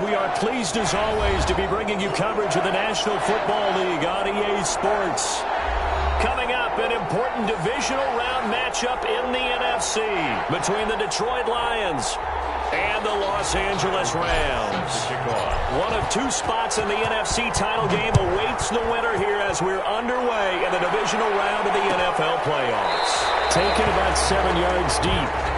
We are pleased as always to be bringing you coverage of the National Football League on EA Sports. Coming up, an important divisional round matchup in the NFC between the Detroit Lions and the Los Angeles Rams. One of two spots in the NFC title game awaits the winner here as we're underway in the divisional round of the NFL playoffs. Taken about 7 yards deep.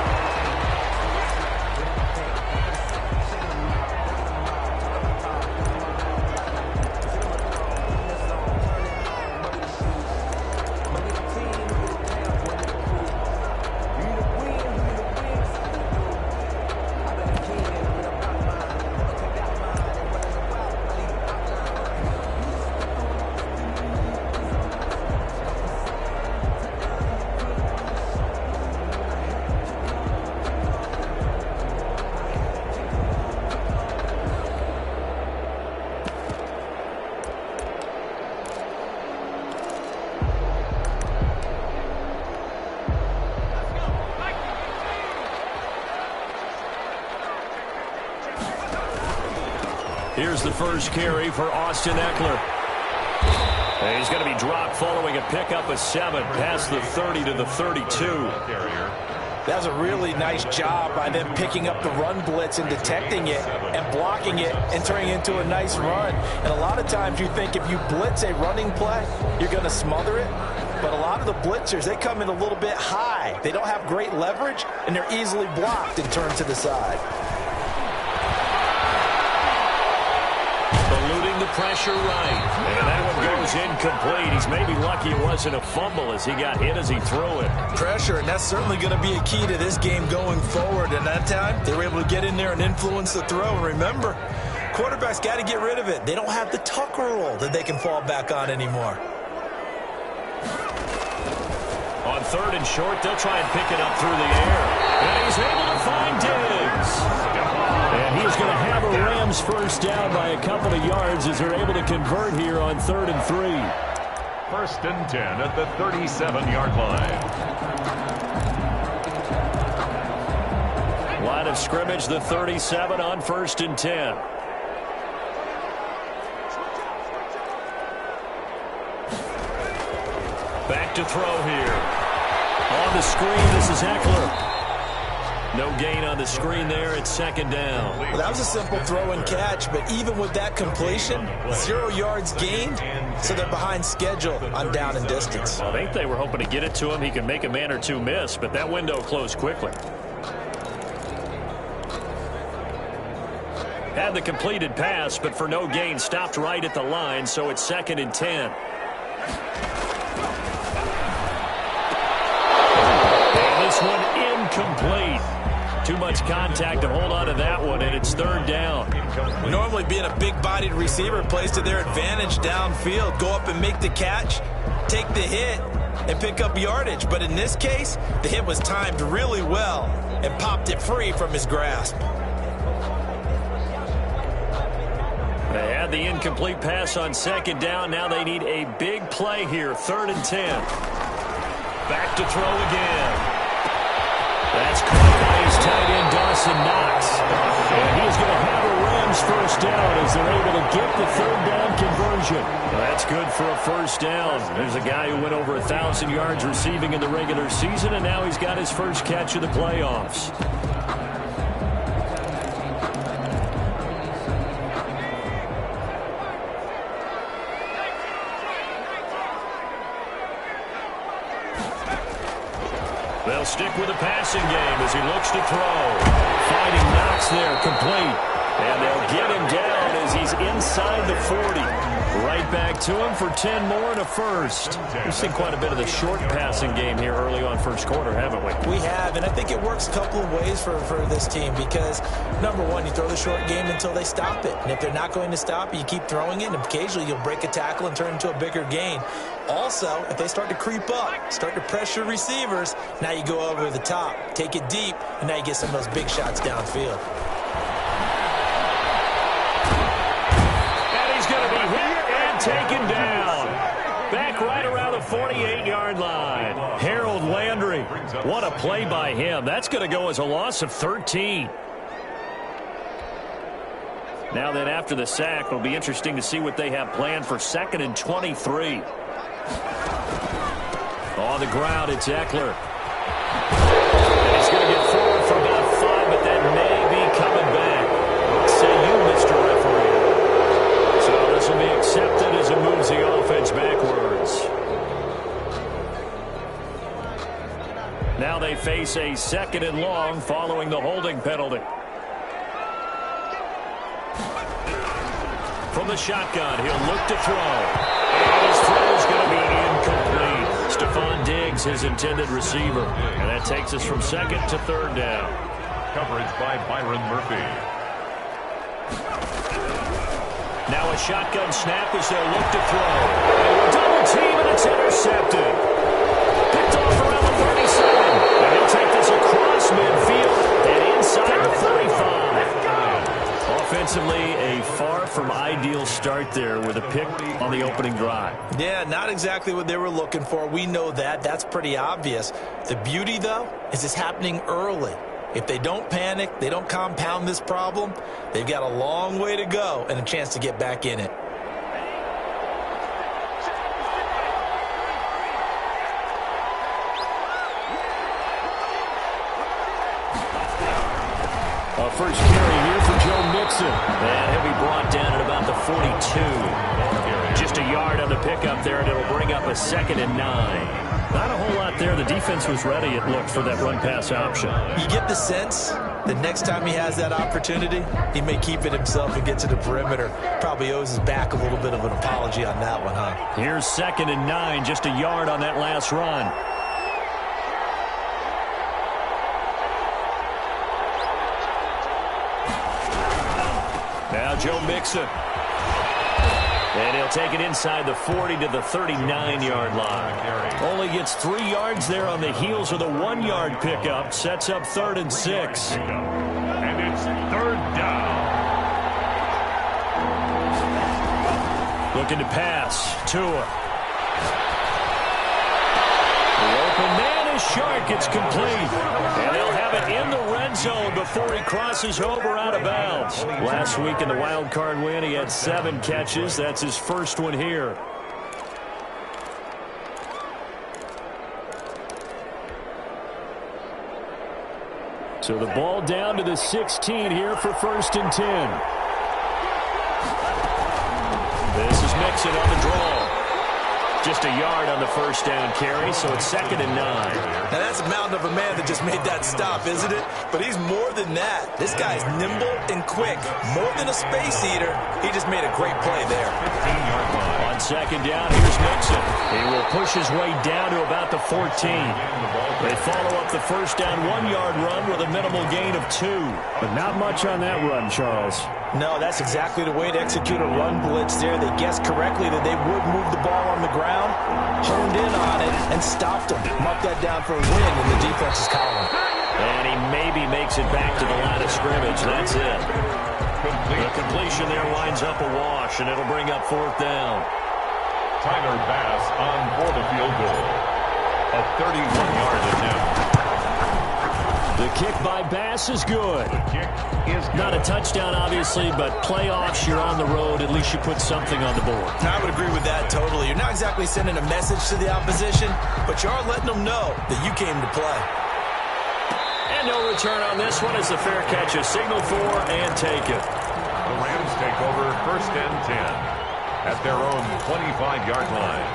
Here's the first carry for Austin Eckler. And he's going to be dropped following a pickup of 7 past the 30 to the 32. That was a really nice job by them picking up the run blitz and detecting it and blocking it and turning it into a nice run. And a lot of times you think if you blitz a running play, you're going to smother it. But a lot of the blitzers, they come in a little bit high. They don't have great leverage, and they're easily blocked and turned to the side. Eluding the pressure right. And that one goes incomplete. He's maybe lucky it wasn't a fumble as he got hit as he threw it. Pressure, and that's certainly going to be a key to this game going forward. And that time, they were able to get in there and influence the throw. And remember, quarterbacks got to get rid of it. They don't have the Tucker rule that they can fall back on anymore. On 3rd and short, they'll try and pick it up through the air. And he's able to find Diggs. And he's going to have a Rams first down by a couple of yards as they're able to convert here on 3rd and 3. 1st and 10 at the 37-yard line. Line of scrimmage, the 37 on 1st and 10. Back to throw here. On the screen, this is Eckler. No gain on the screen there. It's 2nd down. Well, that was a simple throw and catch, but even with that completion, 0 yards gained, so they're behind schedule on down and distance. I think they were hoping to get it to him. He could make a man or two miss, but that window closed quickly. Had the completed pass, but for no gain, stopped right at the line, so it's 2nd and 10. And this one incomplete. Too much contact to hold on to that one, and it's 3rd down. Normally being a big-bodied receiver plays to their advantage downfield. Go up and make the catch, take the hit, and pick up yardage. But in this case, the hit was timed really well and popped it free from his grasp. They had the incomplete pass on 2nd down. Now they need a big play here, 3rd and 10. Back to throw again. That's caught by his tight end, Dawson Knox. And he's going to have a Rams first down as they're able to get the 3rd down conversion. Well, that's good for a first down. There's a guy who went over 1,000 yards receiving in the regular season, and now he's got his first catch of the playoffs. They'll stick with the passing game as he looks to throw. Finding Knox there, complete. And they'll get him down as he's inside the 40. Right back to him for 10 more and a first. We've seen quite a bit of the short passing game here early on first quarter, haven't we? We have, and I think it works a couple of ways for this team because, number one, you throw the short game until they stop it. And if they're not going to stop it, you keep throwing it, and occasionally you'll break a tackle and turn into a bigger gain. Also, if they start to creep up, start to pressure receivers, now you go over the top, take it deep, and now you get some of those big shots downfield. And he's going to be hit and taken down. Back right around the 48-yard line. Harold Landry, what a play by him. That's going to go as a loss of 13. Now then, after the sack, it'll be interesting to see what they have planned for 2nd and 23. On the ground, it's Eckler. And he's going to get forward for about 5, but that may be coming back. What say you, Mr. Referee? So this will be accepted as it moves the offense backwards. Now they face a 2nd and long following the holding penalty. From the shotgun, he'll look to throw. And his throw is going to be incomplete. Stephon Diggs, his intended receiver. And that takes us from 2nd to 3rd down. Coverage by Byron Murphy. Now a shotgun snap as they'll look to throw. And a double team, and it's intercepted. Picked off around the 37. And he'll take this across midfield and inside the 45. Offensively, a far from ideal start there with a pick on the opening drive. Yeah, not exactly what they were looking for. We know that. That's pretty obvious. The beauty, though, is it's happening early. If they don't panic, they don't compound this problem, they've got a long way to go and a chance to get back in it. First carry here for Joe Mixon. And he'll be brought down at about the 42. Just a yard on the pickup there, and it'll bring up a 2nd and 9. Not a whole lot there. The defense was ready, it looked, for that run-pass option. You get the sense that next time he has that opportunity, he may keep it himself and get to the perimeter. Probably owes his back a little bit of an apology on that one, huh? Here's 2nd and 9, just a yard on that last run. Now Joe Mixon. And he'll take it inside the 40 to the 39-yard line. Only gets 3 yards there on the heels of the 1-yard pickup. Sets up 3rd and 6. And it's 3rd down. Looking to pass. Tua. The open man is Shark. It's complete. And they'll have it in the red zone before he crosses over out of bounds. Last week in the wild card win, he had 7 catches. That's his first one here. So the ball down to the 16 here for 1st and 10. This is Mixon on the draw. Just a yard on the 1st down carry, so it's 2nd and 9. Now that's a mountain of a man that just made that stop, isn't it? But he's more than that. This guy's nimble and quick. More than a space eater. He just made a great play there. 15-yard line. On 2nd down, here's Mixon. He will push his way down to about the 14. They follow up the 1st down 1-yard run with a minimal gain of 2. But not much on that run, Charles. No, that's exactly the way to execute a run blitz there. They guessed correctly that they would move the ball on the ground, honed in on it, and stopped them. Mark that down for a win in the defense's column. And he maybe makes it back to the line of scrimmage. That's it. The completion there winds up a wash, and it'll bring up 4th down. Tyler Bass on for the field goal. A 31-yard attempt. The kick by Bass is good. The kick is good. Not a touchdown, obviously, but playoffs, you're on the road. At least you put something on the board. I would agree with that totally. You're not exactly sending a message to the opposition, but you are letting them know that you came to play. And no return on this one as the fair catch is signaled for and taken. The Rams take over 1st and 10 at their own 25-yard line.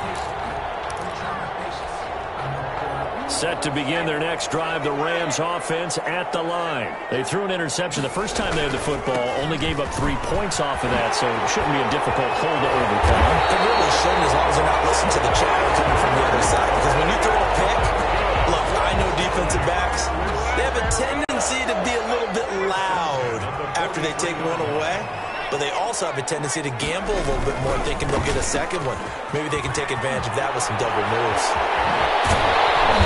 Set to begin their next drive, the Rams offense at the line. They threw an interception the first time they had the football, only gave up 3 points off of that, so it shouldn't be a difficult hole to overcome. It really shouldn't, as long as they're not listening to the chatter coming from the other side. Because when you throw a pick, look, I know defensive backs, they have a tendency to be a little bit loud after they take one away. But they also have a tendency to gamble a little bit more, thinking they'll get a second one. Maybe they can take advantage of that with some double moves.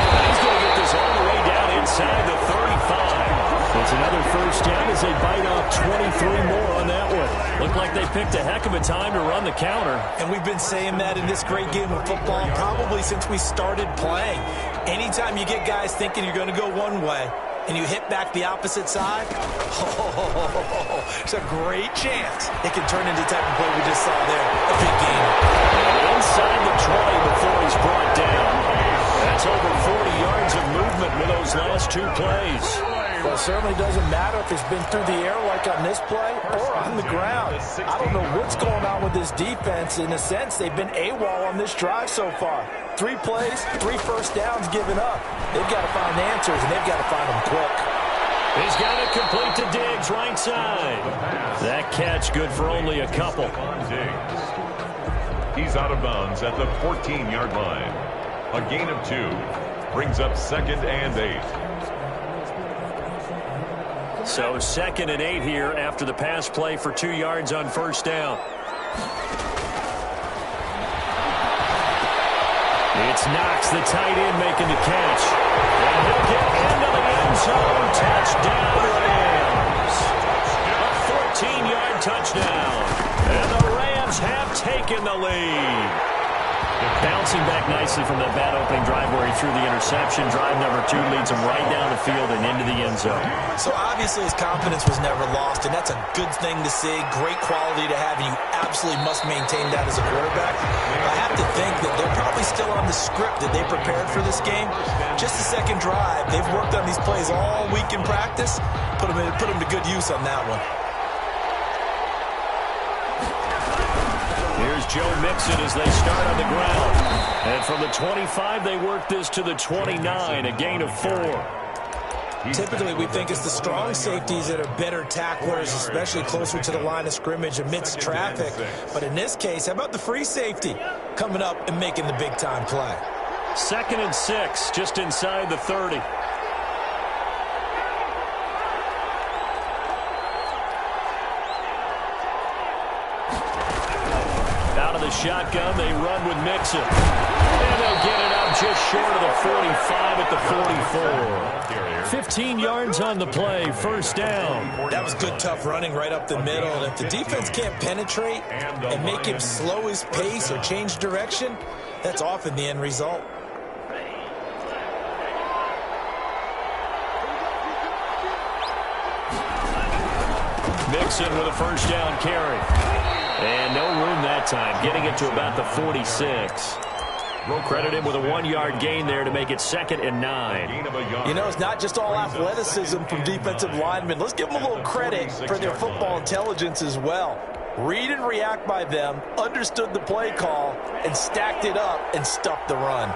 He's going to get this all the way down inside the 35. It's another 1st down as they bite off 23 more on that one. Looked like they picked a heck of a time to run the counter. And we've been saying that in this great game of football probably since we started playing. Anytime you get guys thinking you're going to go one way, and you hit back the opposite side, it's a great chance it can turn into the type of play we just saw there. A big game. Inside the 20 before he's brought down. That's over 40 yards of movement with those last two plays. Well, it certainly doesn't matter if it's been through the air like on this play or on the ground. I don't know what's going on with this defense. In a sense, they've been AWOL on this drive so far. 3 plays, 3 first downs given up. They've got to find answers, and they've got to find them quick. He's got it complete to Diggs, right side. That catch good for only a couple. He's out of bounds at the 14-yard line. A gain of 2 brings up 2nd and 8. So 2nd and 8 here after the pass play for 2 yards on first down. It's Knox, the tight end, making the catch. And he'll get into the end zone. Touchdown, Rams. A 14-yard touchdown. And the Rams have taken the lead. Bouncing back nicely from that bad opening drive where he threw the interception. Drive number 2 leads him right down the field and into the end zone. So obviously his confidence was never lost, and that's a good thing to see. Great quality to have, and you absolutely must maintain that as a quarterback. I have to think that they're probably still on the script that they prepared for this game. Just the second drive. They've worked on these plays all week in practice. Put them to good use on that one. Here's Joe Mixon as they start on the ground. And from the 25, they work this to the 29, a gain of 4. Typically, we think it's the strong safeties that are better tacklers, especially closer to the line of scrimmage amidst traffic. But in this case, how about the free safety coming up and making the big-time play? 2nd and 6, just inside the 30. Shotgun, they run with Mixon. And they'll get it up just short of the 45 at the 44. 15 yards on the play, first down. That was good, tough running right up the middle. And if the defense can't penetrate and make him slow his pace or change direction, that's often the end result. Mixon with a first down carry. And no room that time, getting it to about the 46. We'll credit him with a 1-yard gain there to make it 2nd and 9. You know, it's not just all athleticism from defensive linemen. Let's give them a little credit for their football intelligence as well. Read and react by them, understood the play call, and stacked it up and stuffed the run.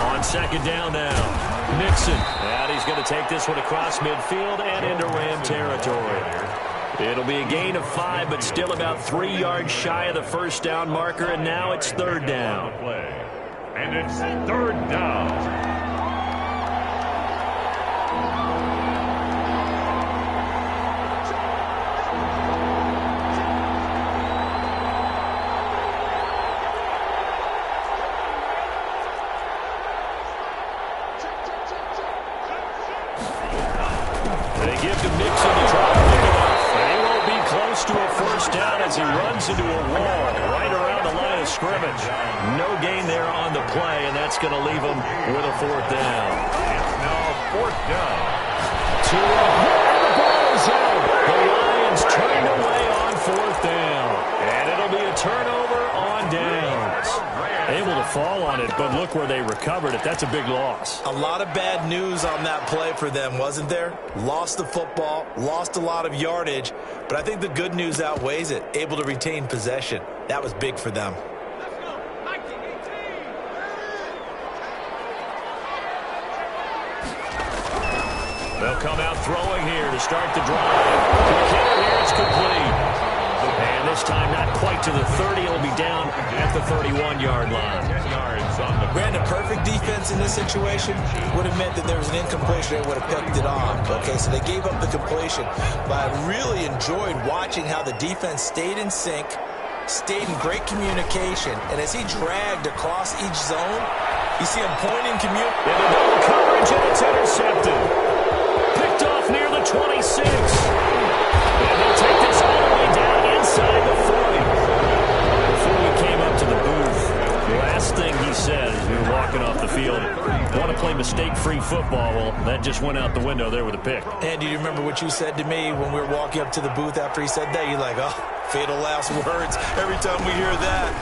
On 2nd down now. Mixon, and he's going to take this one across midfield and into Ram territory. It'll be a gain of 5, but still about 3 yards shy of the first down marker, and now it's 3rd down. And it's 3rd down. As he runs into a wall right around the line of scrimmage. No gain there on the play, and that's going to leave him with a 4th down. It's now 4th down. The ball is out. The Lions turned away on 4th down. And it'll be a turnover on downs. Able to fall on it, but look where they recovered it. That's a big loss. A lot of bad news on that play for them, wasn't there? Lost the football, lost a lot of yardage, but I think the good news outweighs it. Able to retain possession. That was big for them. They'll come out throwing here to start the drive. McKinnon here, it's complete. And this time not quite to the 30. It'll be down at the 31-yard line. Brandon, perfect defense in this situation would have meant that there was an incompletion. They would have picked it off. Okay, so they gave up the completion. But I really enjoyed watching how the defense stayed in sync, stayed in great communication, and as he dragged across each zone, you see him pointing, And the double coverage, and it's intercepted. Picked off near the 26. And they'll take this all the way down inside the 40. Before we came last thing he said as we were walking off the field. Want to play mistake-free football. Well, that just went out the window there with a pick. And do you remember what you said to me when we were walking up to the booth after he said that? You're like, oh, fatal last words. Every time we hear that,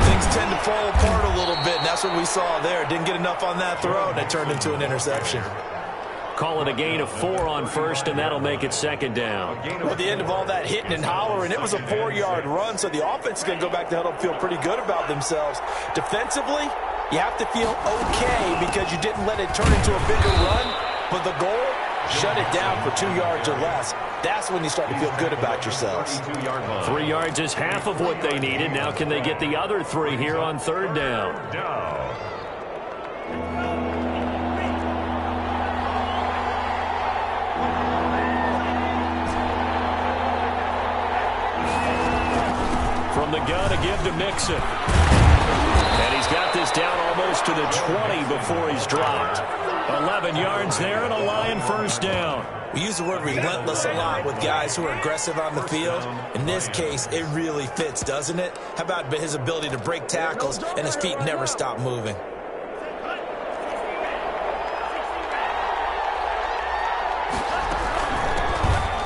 things tend to fall apart a little bit, and that's what we saw there. Didn't get enough on that throw, and it turned into an interception. Call it a gain of 4 on first, and that'll make it second down. Well, at the end of all that hitting and hollering, it was a 4-yard run, so the offense is going to go back to huddle and feel pretty good about themselves. Defensively, you have to feel okay because you didn't let it turn into a bigger run, but the goal, shut it down for 2 yards or less. That's when you start to feel good about yourselves. 3 yards is half of what they needed. Now can they get the other 3 here on third down? From the gun, a give to Mixon. And he's got this down almost to the 20 before he's dropped. 11 yards there and a Lion first down. We use the word relentless a lot with guys who are aggressive on the field. In this case, it really fits, doesn't it? How about his ability to break tackles and his feet never stop moving?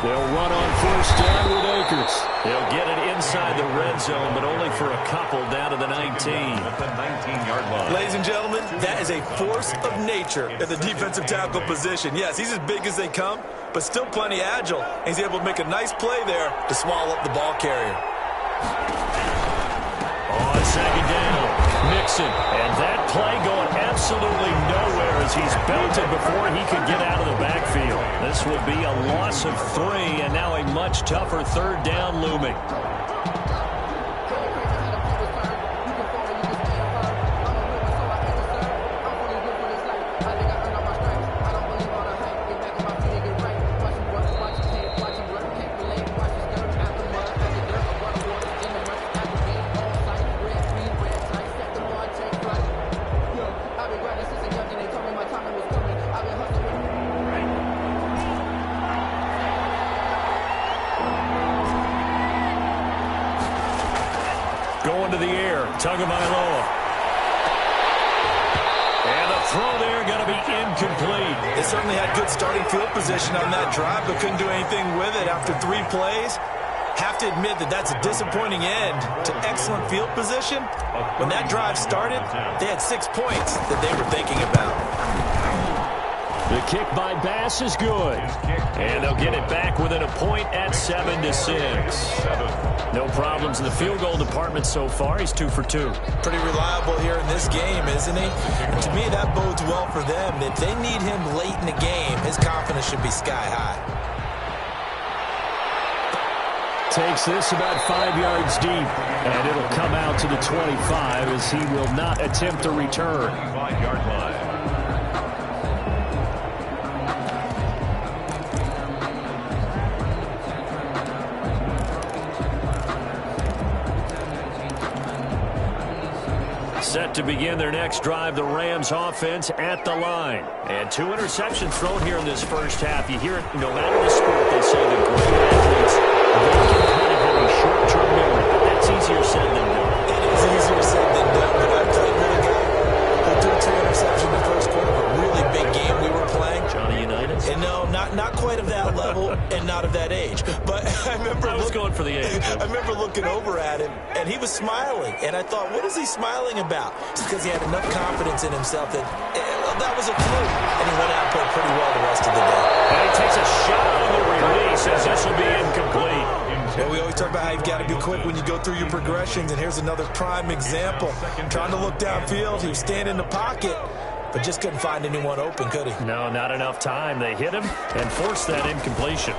They'll run on first down with Akers. They'll get it inside the red zone, but only for a couple down to the 19. At the 19-yard line. Ladies and gentlemen, that is a force of nature in the defensive tackle position. Yes, he's as big as they come, but still plenty agile. And he's able to make a nice play there to swallow up the ball carrier. On second down, Mixon. And that play going absolutely nowhere as he's belted before he could get out of the backfield. This will be a loss of 3, and now a much tougher third down looming. Going to the air, Tagovailoa. And the throw there going to be incomplete. They certainly had good starting field position on that drive, but couldn't do anything with it after 3 plays. Have to admit that that's a disappointing end to excellent field position. When that drive started, they had 6 points that they were thinking about. The kick by Bass is good. And they'll get it back within a point at 7-6. No problems in the field goal department so far. He's 2 for 2. Pretty reliable here in this game, isn't he? And to me, that bodes well for them. If they need him late in the game, his confidence should be sky high. Takes this about 5 yards deep. And it'll come out to the 25 as he will not attempt to return. 5-yard line. Set to begin their next drive, the Rams offense at the line. And 2 interceptions thrown here in this first half. You hear it, no matter the sport, they say the great athletes, they can kind of have a short-term memory. But that's easier said than done. It is easier said than done, but I played with a guy who threw 2 interceptions in the first quarter of a really big game we were playing. Johnny Unitas? And no, not quite of that level and not of that age. But I remember I was going for the age. I remember looking over at him, and he was smiling. And I thought, what is he smiling about? It's because he had enough confidence in himself that that was a clue. And he went out and played pretty well the rest of the day. And he takes a shot on the release as this will be incomplete. Yeah, we always talk about how you've got to be quick when you go through your progressions, and here's another prime example. Trying to look downfield, he was standing in the pocket, but just couldn't find anyone open, could he? No, not enough time. They hit him and forced that incompletion.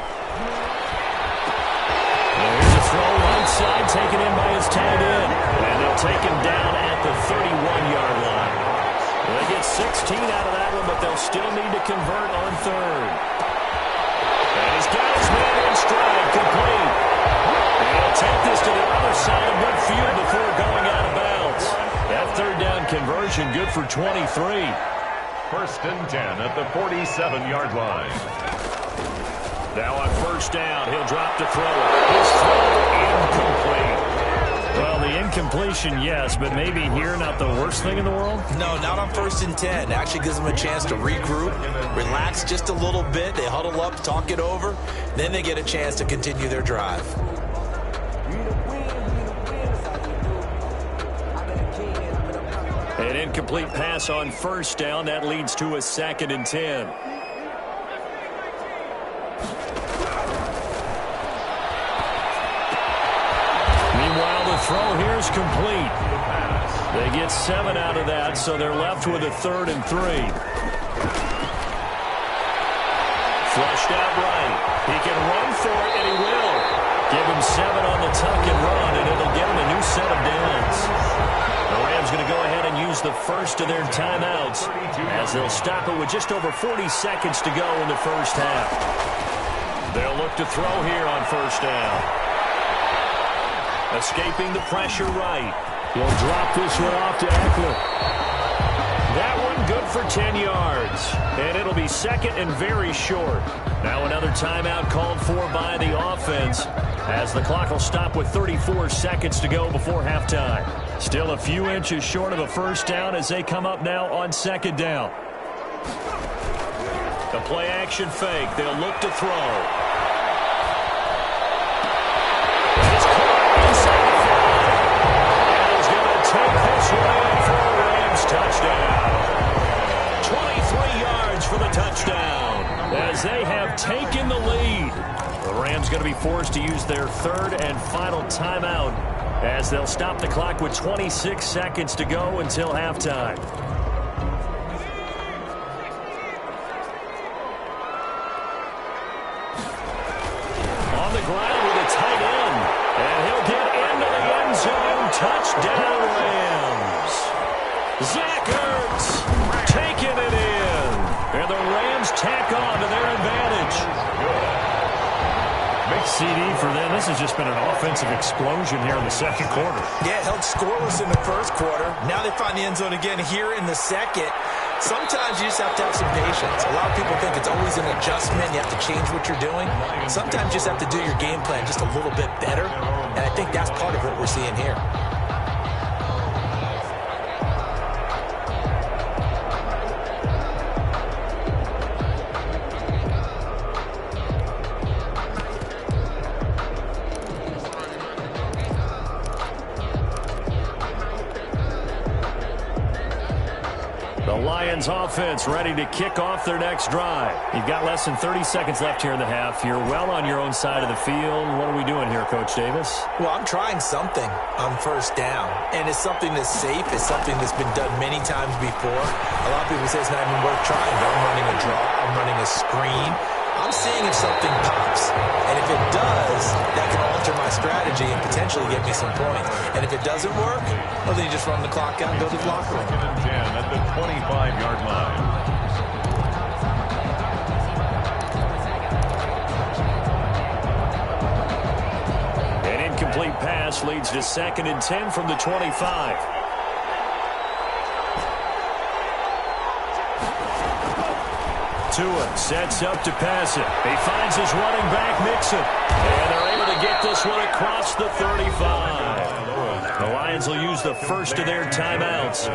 Here's a throw right side, taken in by his tight end. And they'll take him down at the 31-yard line. They get 16 out of that one, but they'll still need to convert on third. And he's got his man in stride, complete. And he'll take this to the other side of midfield before going out of bounds. That third down conversion good for 23. 1st and 10 at the 47-yard line. Now on first down, he'll drop to throw. His throw incomplete. Well, the incompletion, yes, but maybe here not the worst thing in the world? No, not on 1st and 10. Actually gives them a chance to regroup, relax just a little bit. They huddle up, talk it over. Then they get a chance to continue their drive. An incomplete pass on 1st down. That leads to a 2nd and 10. Meanwhile, the throw here is complete. They get 7 out of that, so they're left with a 3rd and 3. Flushed out right. He can run for it, and he will. Give him 7 on the tuck and run, and it'll get him a new set of downs. The Rams going to go ahead and use the first of their timeouts as they'll stop it with just over 40 seconds to go in the first half. They'll look to throw here on 1st down. Escaping the pressure right. He'll drop this one off to Eckler. That one good for 10 yards. And it'll be 2nd and very short. Now another timeout called for by the offense as the clock will stop with 34 seconds to go before halftime. Still a few inches short of a 1st down as they come up now on 2nd down. The play action fake. They'll look to throw. Touchdown. 23 yards for the touchdown as they have taken the lead. The Rams going to be forced to use their 3rd and final timeout as they'll stop the clock with 26 seconds to go until halftime. On the ground with a tight end, and he'll get into the end zone. Touchdown, Rams. Zach Ertz taking it in. And the Rams tack on to their advantage. Big CD for them. This has just been an offensive explosion here in the 2nd quarter. Yeah, held scoreless in the 1st quarter. Now they find the end zone again here in the 2nd. Sometimes you just have to have some patience. A lot of people think it's always an adjustment. You have to change what you're doing. Sometimes you just have to do your game plan just a little bit better. And I think that's part of what we're seeing here. Lions offense ready to kick off their next drive. You've got less than 30 seconds left here in the half. You're well on your own side of the field. What are we doing here, Coach Davis? Well, I'm trying something on 1st down, and it's something that's safe. It's something that's been done many times before. A lot of people say it's not even worth trying, but I'm running a draw. I'm running a screen. I'm seeing if something pops. And if it does, that can alter my strategy and potentially get me some points. And if it doesn't work, well, then you just run the clock out and go to the locker room. 2nd and 10 at the 25-yard line. An incomplete pass leads to 2nd and 10 from the 25. Tua sets up to pass it. He finds his running back, Mixon. And they're able to get this one across the 35. The Lions will use the first of their timeouts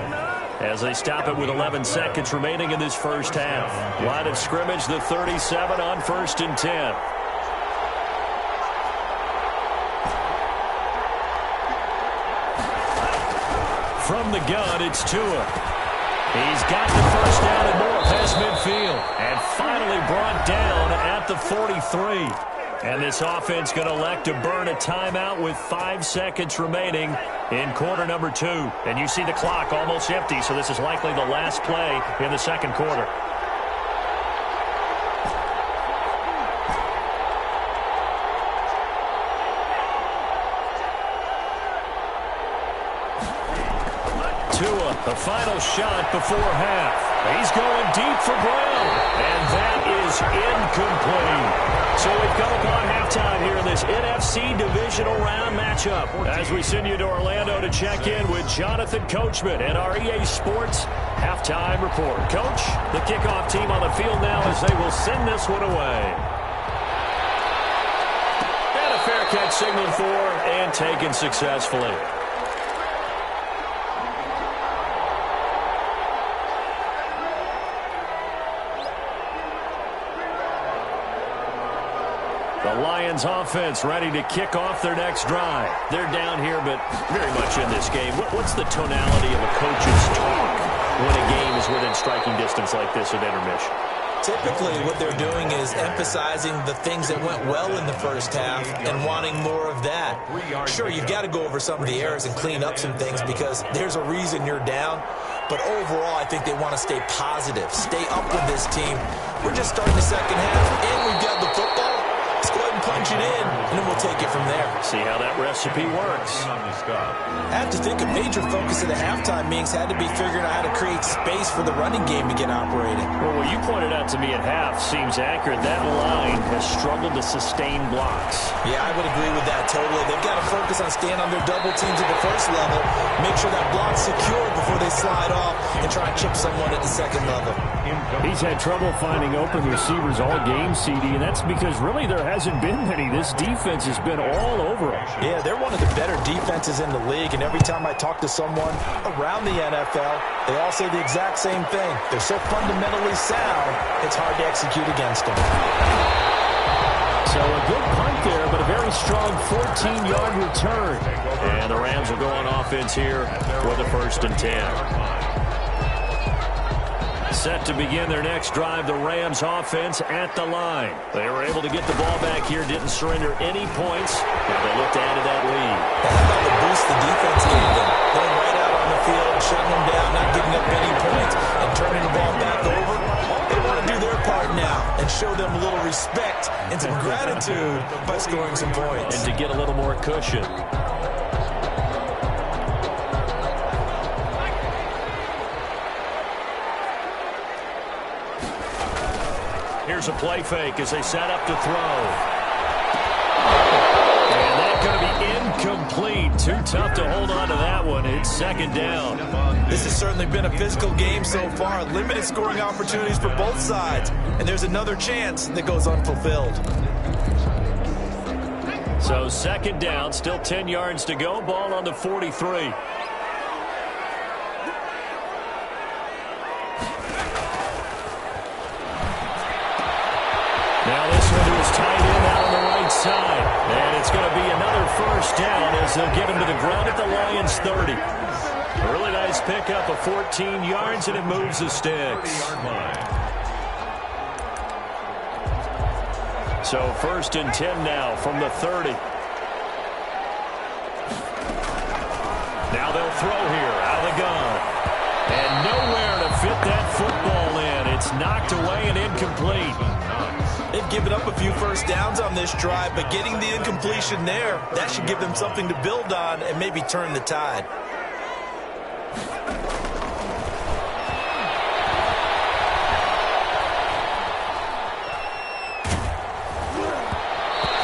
as they stop it with 11 seconds remaining in this first half. Line of scrimmage, the 37 on 1st and 10. From the gun, it's Tua. He's got the first down and more past midfield. And finally brought down at the 43. And this offense going to elect to burn a timeout with 5 seconds remaining in quarter number 2. And you see the clock almost empty, so this is likely the last play in the 2nd quarter. Tua, the final shot before half. He's going deep for Brown, and that is incomplete. So we've come upon halftime here in this NFC Divisional Round matchup as we send you to Orlando to check in with Jonathan Coachman and our EA Sports Halftime Report. Coach, the kickoff team on the field now as they will send this one away. And a fair catch signaled for and taken successfully. The Lions offense ready to kick off their next drive. They're down here, but very much in this game. What's the tonality of a coach's talk when a game is within striking distance like this at intermission? Typically, what they're doing is emphasizing the things that went well in the first half and wanting more of that. Sure, you've got to go over some of the errors and clean up some things because there's a reason you're down. But overall, I think they want to stay positive, stay up with this team. We're just starting the second half, and we've got the football. Let's go ahead and punch it in, and then we'll take it from there. See how that recipe works. I have to think a major focus of the halftime meetings had to be figuring out how to create space for the running game to get operating. Well, what you pointed out to me at half seems accurate. That line has struggled to sustain blocks. Yeah, I would agree with that totally. They've got to focus on staying on their double teams at the first level, make sure that block's secure before they slide off, and try and chip someone at the second level. He's had trouble finding open receivers all game, CD, and that's because really there hasn't been many. This defense has been all over them. Yeah, they're one of the better defenses in the league, and every time I talk to someone around the NFL, they all say the exact same thing. They're so fundamentally sound, it's hard to execute against them. So a good punt there, but a very strong 14-yard return. And the Rams will go on offense here for the 1st and 10. Set to begin their next drive, the Rams offense at the line. They were able to get the ball back here, didn't surrender any points. Now they look to add to that lead. How about the boost the defense gave them? Going right out on the field, shutting them down, not giving up any points, and turning the ball back over. They want to do their part now and show them a little respect and some gratitude by scoring some points. And to get a little more cushion. Here's a play fake as they set up to throw. And that's going to be incomplete. Too tough to hold on to that one. It's 2nd down. This has certainly been a physical game so far. Limited scoring opportunities for both sides. And there's another chance that goes unfulfilled. So 2nd down, still 10 yards to go. Ball on the 43. Now this one is tight end out on the right side. And it's going to be another 1st down as they'll get him to the ground at the Lions' 30. A really nice pickup of 14 yards, and it moves the sticks. So 1st and 10 now from the 30. Now they'll throw here out of the gun. And nowhere to fit that football in. It's knocked away and incomplete. They've given up a few 1st downs on this drive, but getting the incompletion there, that should give them something to build on and maybe turn the tide.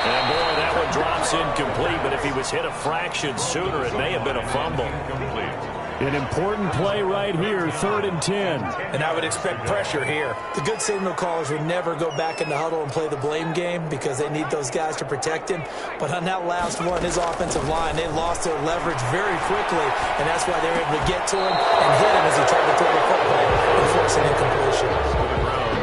And boy, that one drops incomplete, but if he was hit a fraction sooner, it may have been a fumble. An important play right here, 3rd and 10. And I would expect pressure here. The good signal callers would never go back in the huddle and play the blame game because they need those guys to protect him. But on that last one, his offensive line, they lost their leverage very quickly, and that's why they were able to get to him and hit him as he tried to throw the football and force an incompletion.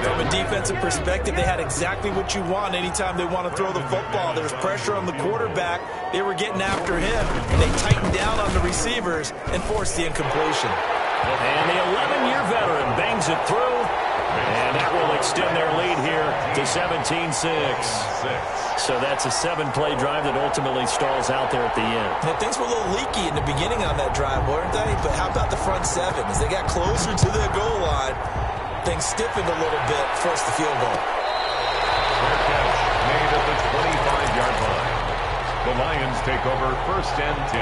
From a defensive perspective, they had exactly what you want anytime they want to throw the football. There was pressure on the quarterback. They were getting after him, and they tightened down on the receivers and forced the incompletion. And the 11-year veteran bangs it through, and that will extend their lead here to 17-6. So that's a 7-play drive that ultimately stalls out there at the end. Now, things were a little leaky in the beginning on that drive, weren't they? But how about the front 7? As they got closer to the goal line, things stiffened a little bit, forced the field goal. Made at the 25-yard line. The Lions take over 1st and 10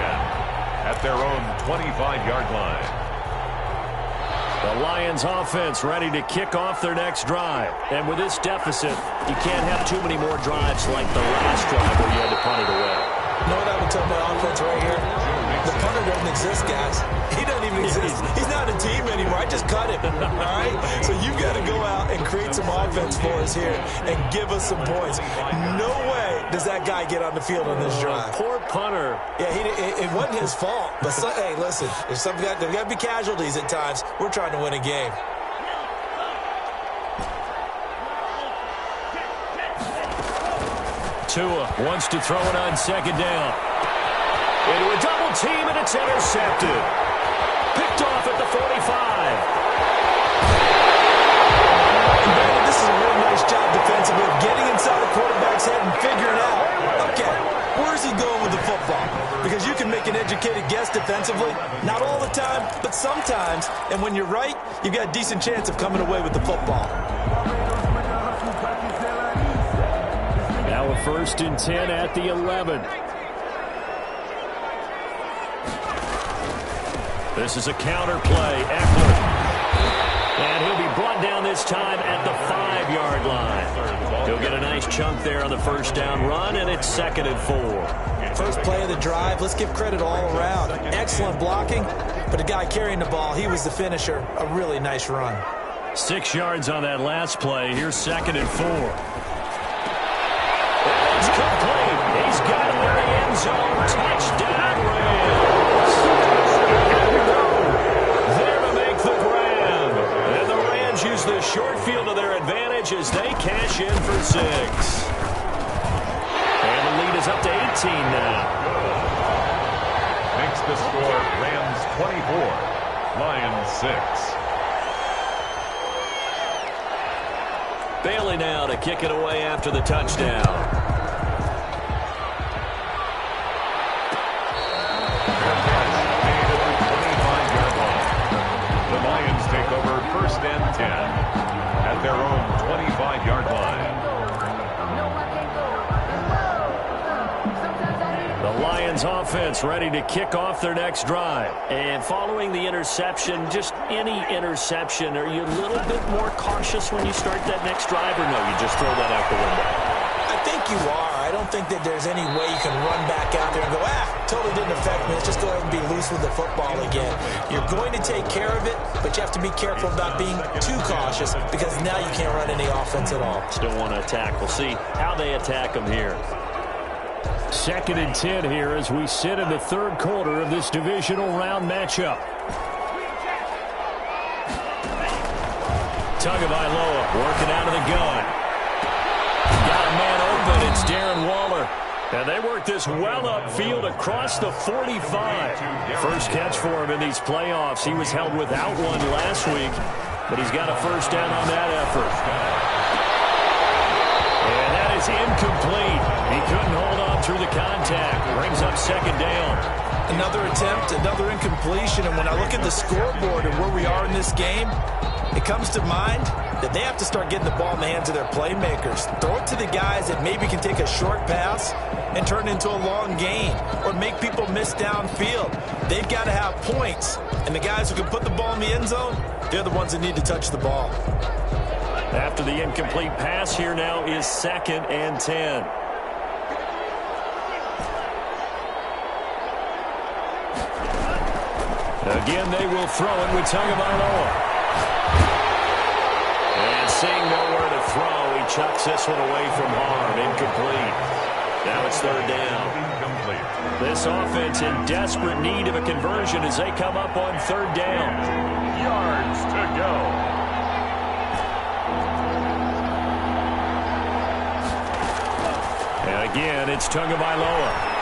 at their own 25-yard line. The Lions offense ready to kick off their next drive. And with this deficit, you can't have too many more drives like the last drive where you had to punt it away. You know what I would tell my offense right here? The punter doesn't exist, guys. He doesn't even exist. He's not a team anymore. I I just cut him, all right? So you got to go out and create some offense for us here and give us some points. No way does that guy get on the field on this drive. Poor punter. Yeah, it wasn't his fault. But, hey, listen, there's got to be casualties at times. We're trying to win a game. Tua wants to throw it on second down. Into a double team, and it's intercepted. Picked off at the 45. Brandon, this is a real nice job defensively of getting inside the quarterback's head and figuring out, okay, where's he going with the football? Because you can make an educated guess defensively. Not all the time, but sometimes. And when you're right, you've got a decent chance of coming away with the football. Now a 1st and 10 at the 11. This is a counter play. Eckler. And he'll be brought down this time at the 5-yard line. He'll get a nice chunk there on the first down run, and it's 2nd and 4. First play of the drive, let's give credit all around. Excellent blocking, but the guy carrying the ball, he was the finisher. A really nice run. 6 yards on that last play. Here's 2nd and 4. It's complete. He's got him in the end zone. Touchdown, Rams. There to make the grab. And the Rams use the short field to their advantage as they cash in for 6. And the lead is up to 18 now. Makes the score Rams 24, Lions 6. Bailey now to kick it away after the touchdown. The Lions take over 1st and 10 at their own 25-yard line. The Lions offense ready to kick off their next drive. And following the interception, just any interception, are you a little bit more cautious when you start that next drive, or no, you just throw that out the window? I think you are. I don't think that there's any way you can run back out there and go, totally didn't affect me. Let's just go ahead and be loose with the football again. You're going to take care of it, but you have to be careful about being too cautious because now you can't run any offense at all. Still want to attack. We'll see how they attack them here. 2nd and 10 here as we sit in the 3rd quarter of this divisional round matchup. Tagovailoa working out of the gun. Got a man open. It's Darren Waller. And they work this well upfield across the 45. First catch for him in these playoffs. He was held without one last week, but he's got a first down on that effort. And that is incomplete. He couldn't hold on through the contact. Brings up 2nd down. Another attempt, another incompletion. And when I look at the scoreboard and where we are in this game, it comes to mind that they have to start getting the ball in the hands of their playmakers. Throw it to the guys that maybe can take a short pass and turn it into a long gain or make people miss downfield. They've got to have points. And the guys who can put the ball in the end zone, they're the ones that need to touch the ball. After the incomplete pass, here now is 2nd and 10. Again, they will throw it with Tagovailoa. And seeing nowhere to throw, he chucks this one away from harm. Incomplete. Now it's 3rd down. Incomplete. This offense in desperate need of a conversion as they come up on 3rd down. Yards to go. And again, it's Tagovailoa.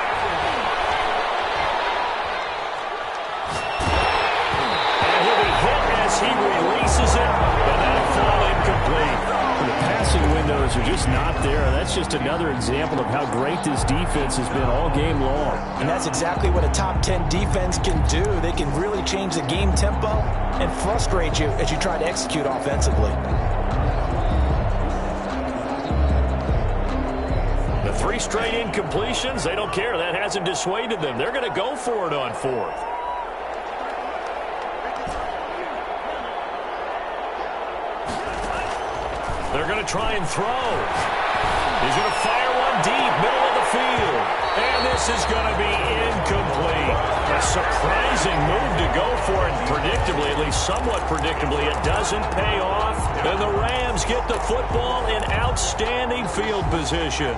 He releases it, and that'll fall incomplete. The passing windows are just not there. That's just another example of how great this defense has been all game long. And that's exactly what a top 10 defense can do. They can really change the game tempo and frustrate you as you try to execute offensively. The 3 straight incompletions, they don't care. That hasn't dissuaded them. They're going to go for it on 4th. They're going to try and throw. He's going to fire one deep, middle of the field. And this is going to be incomplete. A surprising move to go for it. Predictably, at least somewhat predictably, it doesn't pay off. And the Rams get the football in outstanding field position.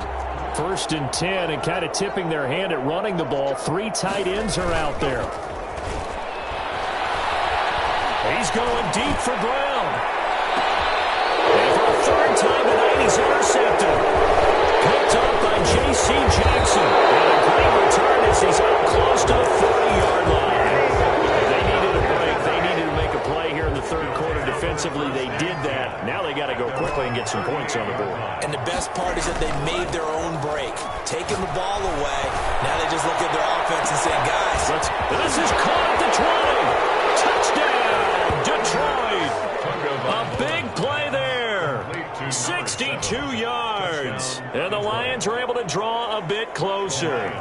1st and 10, and kind of tipping their hand at running the ball. 3 tight ends are out there. He's going deep for Brown. And for a 3rd time tonight, he's intercepted. Picked up by J.C. Jackson. And a great return as he's up close to the 40-yard line. They needed a break. They needed to make a play here in the 3rd quarter defensively. They did that. Now they got to go quickly and get some points on the board. And the best part is that they made their own break. Taking the ball away. Now they just look at their offense and say, guys. This is caught at the 20. Touchdown, Detroit. A big play there. 62 yards. And the Lions are able to draw a bit closer.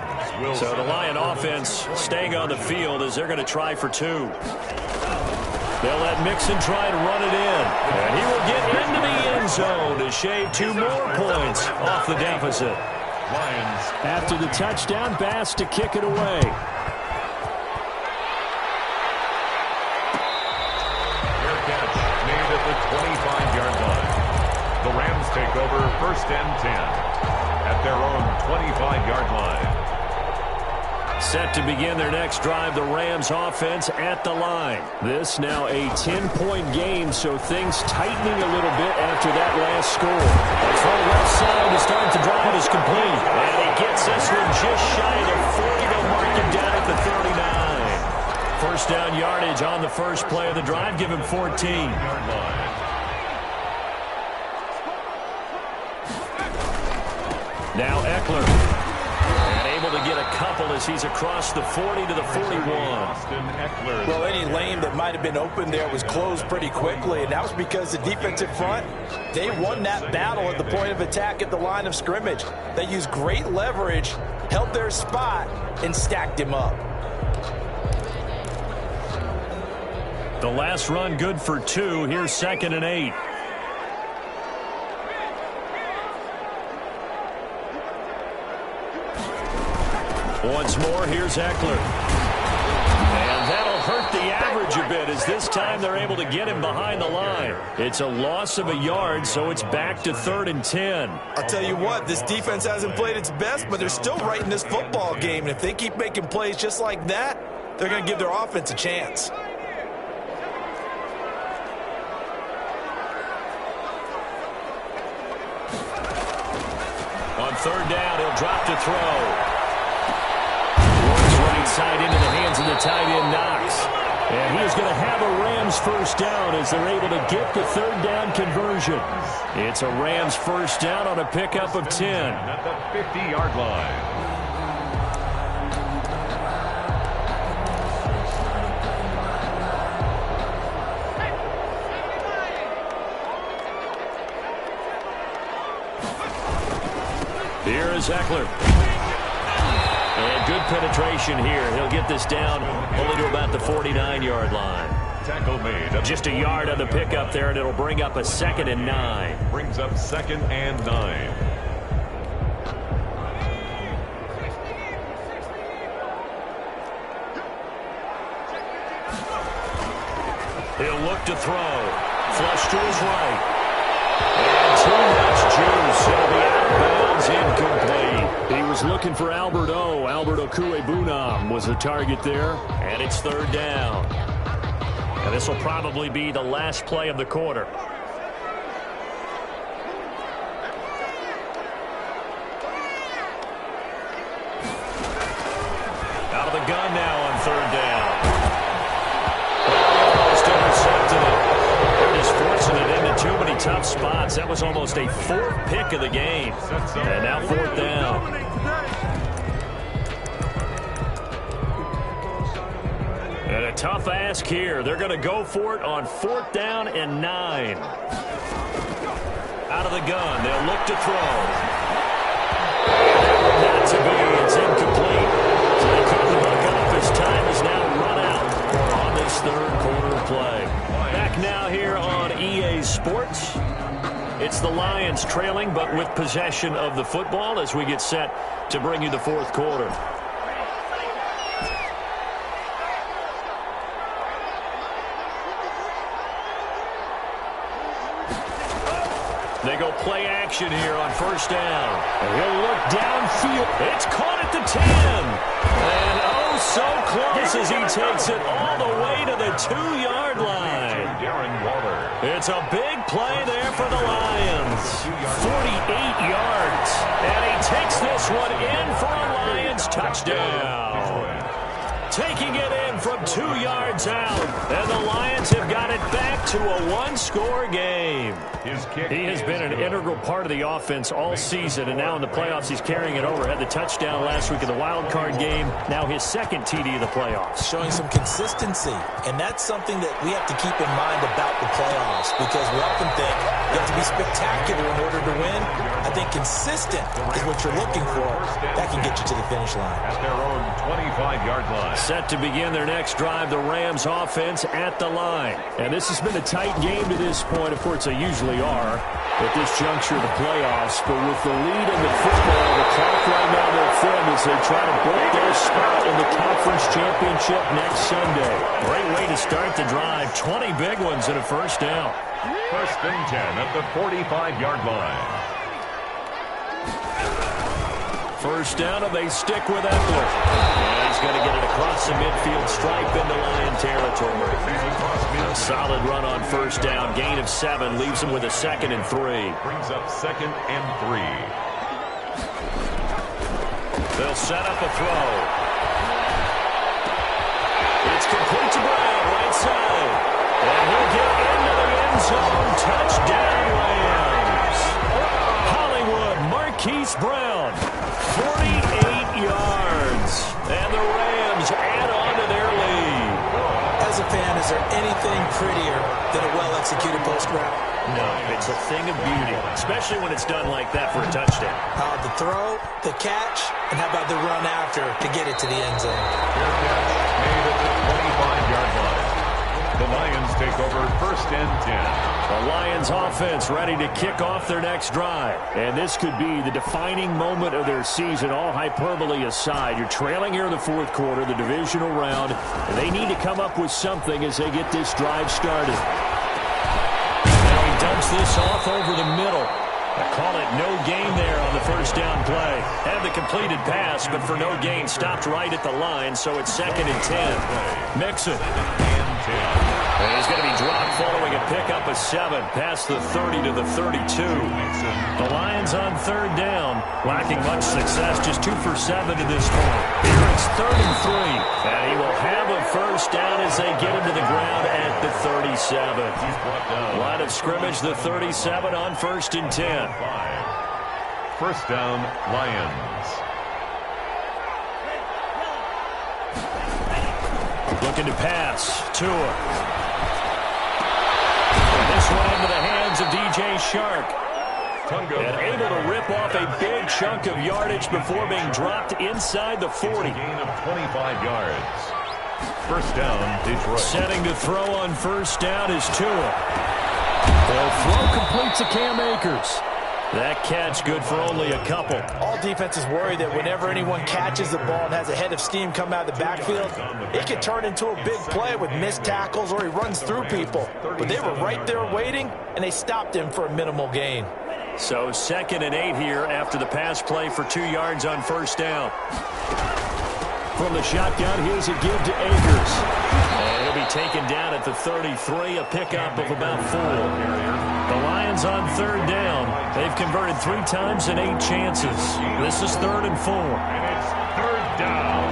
So the Lion offense staying on the field as they're going to try for 2. They'll let Mixon try to run it in. And he will get into the end zone to shave 2 more points off the deficit. Lions. After the touchdown, Bass to kick it away. Fair catch made at the 25-yard line. The Rams take over 1st and 10 at their own 25-yard line. Set to begin their next drive, the Rams offense at the line. This now a 10-point game, so things tightening a little bit after that last score. The full left side to start the drive is complete. And he gets this one just shy of 40. They'll mark him down at the 39. 1st down yardage on the first play of the drive. Give him 14. Now Eckler. Able to get a couple as he's across the 40 to the 41. Well, any lane that might have been open there was closed pretty quickly, and that was because the defensive front, they won that battle at the point of attack at the line of scrimmage. They used great leverage, held their spot, and stacked him up. The last run good for 2. Here's 2nd and 8. Once more, here's Eckler. And that'll hurt the average a bit as this time they're able to get him behind the line. It's a loss of a yard, so it's back to 3rd and 10. I'll tell you what, this defense hasn't played its best, but they're still right in this football game. And if they keep making plays just like that, they're going to give their offense a chance. On 3rd down, he'll drop to throw. Side into the hands of the tight end, Knox. And he is going to have a Rams 1st down as they're able to get the 3rd down conversion. It's a Rams 1st down on a pickup of 10. At the 50-yard line. Here is Eckler. And good penetration here. He'll get this down only to about the 49-yard line. Tackle made. Just a yard on the pickup there, and it'll bring up a 2nd and 9. Brings up 2nd and 9. He'll look to throw. Flush to his right. And too much juice. It'll be out of bounds, incomplete. He was looking for Albert O. Albert Okuebunam was the target there. And it's 3rd down. And this will probably be the last play of the quarter. Out of the gun now on 3rd down. Almost intercepted it. They're just forcing it into too many tough spots. That was almost a 4th pick of the game. And now 4th down. And a tough ask here. They're going to go for it on 4th down and 9. Out of the gun. They'll look to throw. Not to be. It's incomplete. So they cut the buck off. His time is now run out on this 3rd quarter play. Back now here on EA Sports. It's the Lions trailing, but with possession of the football as we get set to bring you the fourth quarter. They go play action here on first down. And he'll look downfield. It's caught at the 10. And oh, so close as he takes it all the way to the 2-yard line. It's a big play there for the Lions. 48 yards. And he takes this one in for a Lions touchdown. Taking it in from 2 yards out. And the Lions have got it back to a one-score game. He has been an integral part of the offense all season, and now in the playoffs he's carrying it over. Had the touchdown last week in the wild card game. Now his second TD of the playoffs. Showing some consistency, and that's something that we have to keep in mind about the playoffs, because we often think you have to be spectacular in order to win. I think consistent is what you're looking for. That can get you to the finish line. At their own 25-yard line. Set to begin their next drive, the Rams offense at the line. And this has been a tight game to this point. Of course, they usually are at this juncture of the playoffs. But with the lead in the football, the clock right now they're thin as they try to book their spot in the conference championship next Sunday. Great way to start the drive. 20 big ones and a first down. First and 10 at the 45-yard line. First down, and they stick with Eckler. And he's going to get it across the midfield stripe into Lion territory. A solid run on first down. Gain of 7 leaves him with a 2nd and 3. Brings up 2nd and 3. They'll set up a throw. It's complete to Brown, right side. And he'll get into the end zone. Touchdown, Rams. Hollywood, Marquise Brown. 48 yards. And the Rams add on to their lead. As a fan, is there anything prettier than a well-executed post route? No, it's a thing of beauty, especially when it's done like that for a touchdown. The throw, the catch, and how about the run after to get it to the end zone? Fair catch made at the 25-yard line. The Lions take over first and 10. The Lions offense ready to kick off their next drive. And this could be the defining moment of their season, all hyperbole aside. You're trailing here in the fourth quarter, the divisional round. And they need to come up with something as they get this drive started. Now he dumps this off over the middle. I call it no gain there on the first down play. Had the completed pass, but for no gain, stopped right at the line, so it's 2nd and 10. Mixon. And he's going to be dropped following a pickup of 7 past the 30 to the 32. The Lions on third down, lacking much success, just 2 for 7 to this point. Here it's 3rd and 3, and he will have a first down as they get him to the ground at the 37. Line of scrimmage, the 37 on 1st and 10. First down, Lions. Looking to pass. Tua. And this one into the hands of DJ Shark. And able to rip off a big chunk of yardage before being dropped inside the 40. Gain of 25 yards. First down, Detroit. Setting to throw on first down is Tua. The throw completes to Cam Akers. That catch good for only a couple. All defenses worry that whenever anyone catches the ball and has a head of steam come out of the backfield, it could turn into a big play with missed tackles or he runs through people. But they were right there waiting, and they stopped him for a minimal gain. So 2nd and 8 here after the pass play for 2 yards on first down. From the shotgun, here's a give to Akers. And he'll be taken down at the 33, a pickup of about 4. The Lions on third down. They've converted 3 times in 8 chances. This is 3rd and 4. And it's 3rd down.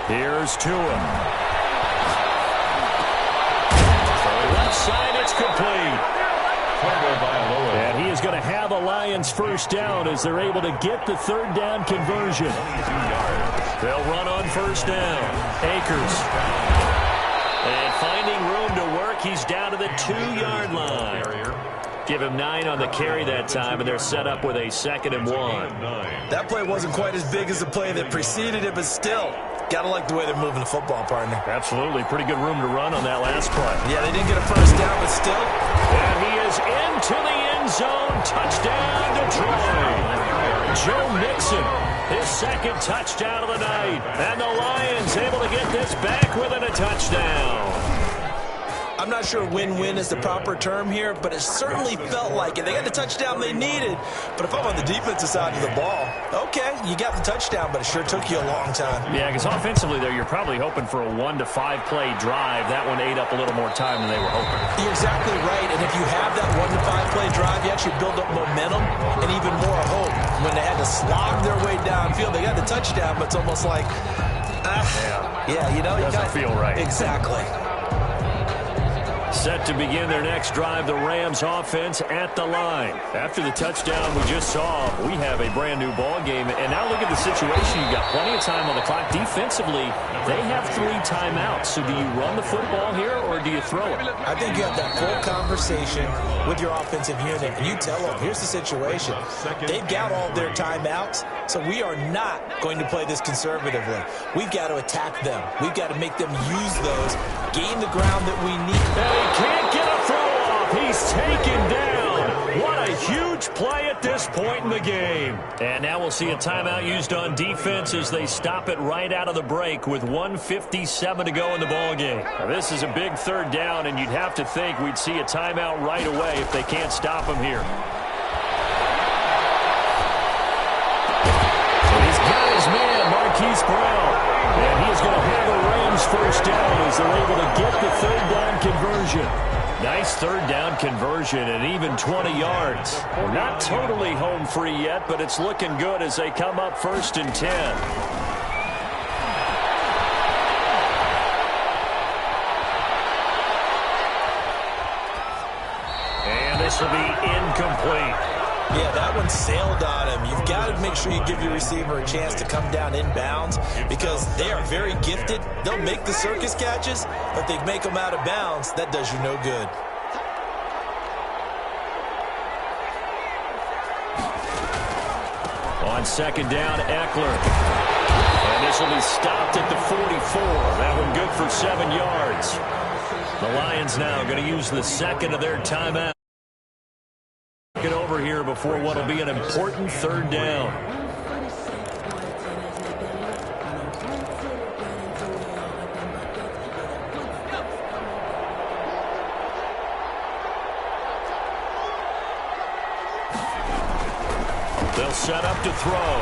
Here's Tua. Left side, it's complete. And he is going to have a Lions first down as they're able to get the 3rd down conversion. They'll run on first down. Akers. And finding room to work, he's down to the 2-yard line. Give him 9 on the carry that time, and they're set up with a 2nd and 1. That play wasn't quite as big as the play that preceded it, but still, Gotta like the way they're moving the football, partner. Absolutely. Pretty good room to run on that last play. Yeah, they didn't get a first down, but still. And he is into the end zone. Touchdown, Detroit. Joe Mixon, his second touchdown of the night. And the Lions able to get this back within a touchdown. I'm not sure win-win is the proper term here, but it certainly felt like it. They got the touchdown they needed, but if I'm on the defensive side of the ball, okay, you got the touchdown, but it sure took you a long time. Yeah, because offensively there, you're probably hoping for a 1 to 5 play drive. That one ate up a little more time than they were hoping. You're exactly right, and if you have that 1 to 5 play drive, you actually build up momentum and even more hope. When they had to slog their way downfield, they got the touchdown, but it's almost like, yeah, you know, doesn't feel right. Exactly. Set to begin their next drive, the Rams offense at the line. After the touchdown we just saw, we have a brand new ball game. And now look at the situation. You've got plenty of time on the clock. Defensively, they have 3 timeouts. So do you run the football here or do you throw it? I think you have that full conversation with your offensive unit, and you tell them, here's the situation. They've got all their timeouts, so we are not going to play this conservatively. We've got to attack them. We've got to make them use those, gain the ground that we need. And he can't get a throw off. He's taken down. What a huge play at this point in the game. And now we'll see a timeout used on defense as they stop it right out of the break with 1:57 to go in the ballgame. Now, this is a big third down, and you'd have to think we'd see a timeout right away if they can't stop him here. So he's got his man, Marquise Brown. And he is going to have a Rams first down as they're able to get the third down conversion. Nice third down conversion and even 20 yards. We're not totally home free yet, but it's looking good as they come up 1st and 10. And this will be incomplete. Yeah, that one sailed on him. You've got to make sure you give your receiver a chance to come down inbounds because they are very gifted. They'll make the circus catches, but if they make them out of bounds, that does you no good. On second down, Eckler. And this will be stopped at the 44. That one good for 7 yards. The Lions now going to use the second of their timeout. Get over here before what will be an important third down. They'll set up to throw.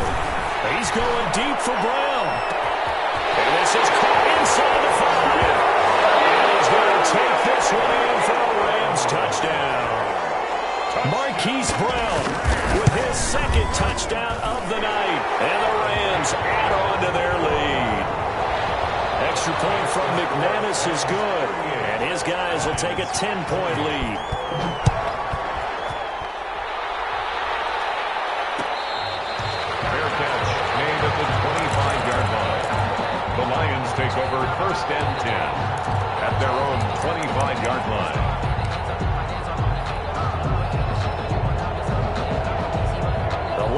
He's going deep for Brown. And this is caught inside the 5. And he's going to take this one in for a Rams touchdown. Marquise Brown with his second touchdown of the night. And the Rams add on to their lead. Extra point from McManus is good. And his guys will take a 10-point lead. Fair catch made at the 25-yard line. The Lions take over 1st and 10 at their own 25-yard line.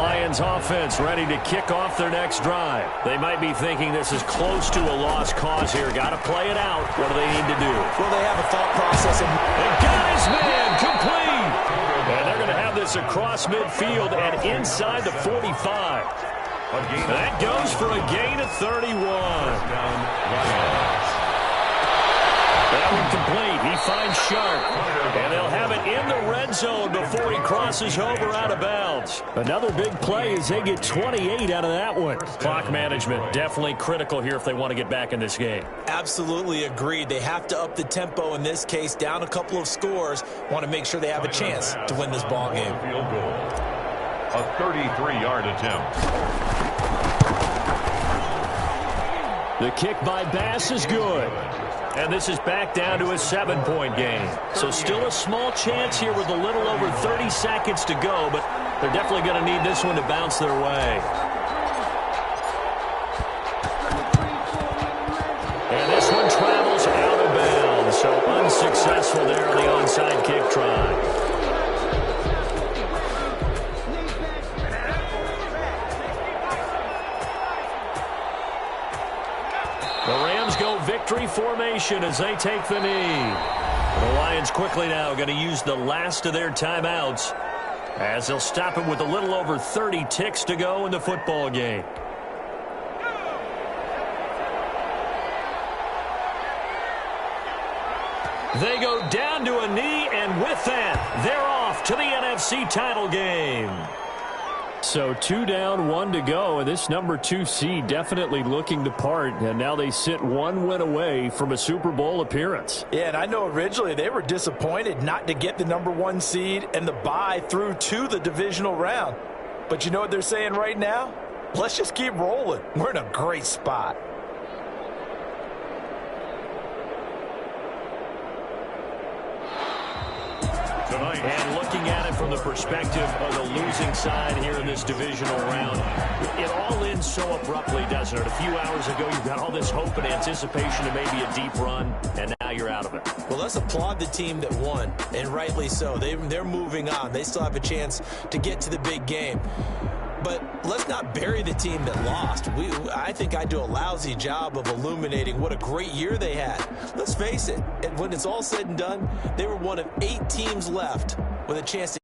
Lions offense ready to kick off their next drive. They might be thinking this is close to a lost cause here. Got to play it out. What do they need to do? Well, they have a thought process. And got his man complete. And they're going to have this across midfield and inside the 45. That goes for a gain of 31. That one complete. He finds Sharp. And they'll have it in the red zone before he crosses over out of bounds. Another big play as they get 28 out of that one. Clock management definitely critical here if they want to get back in this game. Absolutely agreed. They have to up the tempo in this case. Down a couple of scores. Want to make sure they have a chance to win this ball game. Field goal. A 33-yard attempt. The kick by Bass is good. And this is back down to a 7-point game. So still a small chance here with a little over 30 seconds to go, but they're definitely going to need this one to bounce their way. And this one travels out of bounds, so unsuccessful there on the onside kick try. victory formation as they take the knee. The Lions quickly now going to use the last of their timeouts as they'll stop it with a little over 30 ticks to go in the football game. They go down to a knee, and with that, they're off to the NFC title game. So 2 down, 1 to go, and this number 2 seed definitely looking the part, and now they sit 1 win away from a Super Bowl appearance. Yeah, and I know originally they were disappointed not to get the number 1 seed and the bye through to the divisional round. But you know what they're saying right now? Let's just keep rolling. We're in a great spot. And looking at it from the perspective of the losing side here in this divisional round, it all ends so abruptly, doesn't it? A few hours ago, you've got all this hope and anticipation of maybe a deep run, and now you're out of it. Well, let's applaud the team that won, and rightly so. They're moving on. They still have a chance to get to the big game. But let's not bury the team that lost. I think I do a lousy job of illuminating what a great year they had. Let's face it, when it's all said and done, they were one of 8 teams left with a chance to